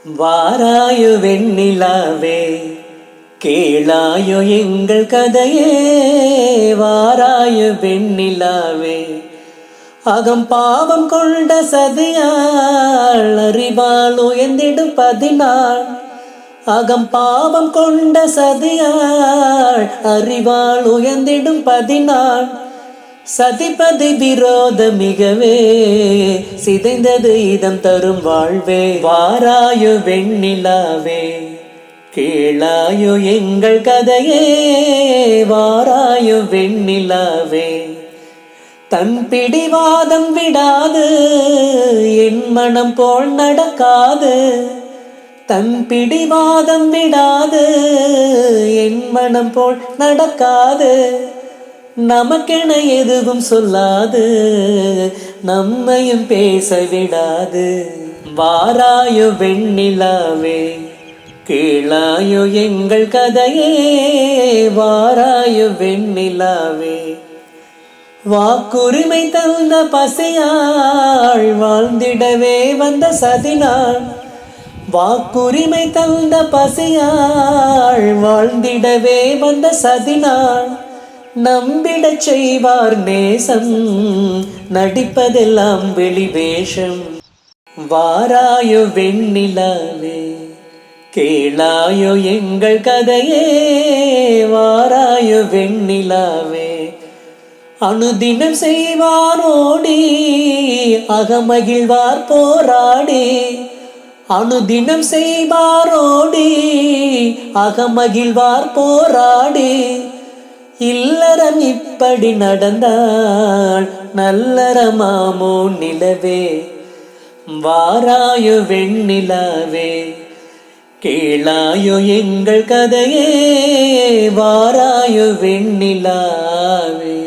வாராயோ வெண்ணிலாவே, கேளாயோ எங்கள் கதையே. வாராயோ வெண்ணிலாவே, அகம் பாவம் கொண்ட சதியாள் அறிவால் உயர்ந்திடும் பதினாள். அகம் பாவம் கொண்ட சதியாள் அறிவால் உயர்ந்திடும் பதினாள். சதிபதி விரோத மிகவே சிதைந்தது இதம் தரும் வாழ்வே. வாராயோ வெண்ணிலாவே, கேளாயோ எங்கள் கதையே. வாராயோ வெண்ணிலாவே, தன் பிடிவாதம் விடாது என் மனம் போல் நடக்காது. தன் பிடிவாதம் விடாது என் மனம் போல் நடக்காது. நமக்கென எதுவும் சொல்லாது, நம்மையும் பேச விடாது. வாராயோ வெண்ணிலாவே, கேளாயோ எங்கள் கதையே. வாராயோ வெண்ணிலாவே, வாக்குரிமை தந்த பசியாள் வாழ்ந்திடவே வந்த சதினாள். வாக்குரிமை தந்த பசியாள் வாழ்ந்திடவே வந்த சதினாள். நம்பிடச் செய்வார் நேசம், நடிப்பதெல்லாம் வெளிவேஷம். வாராயோ வெண்ணிலாவே, கேளாயோ எங்கள் கதையே. வாராயோ வெண்ணிலாவே, அனுதினம் செய்வாரோடி அகமகிழ்வார் போராடி. அனுதினம் செய்வாரோடி அகமகிழ்வார் போராடி. இல்லறம் இப்படி நடந்தால் நல்லறமாமோ நிலவே. வாராயோ வெண்ணிலாவே, கேளாயோ எங்கள் கதையே. வாராயோ வெண்ணிலாவே.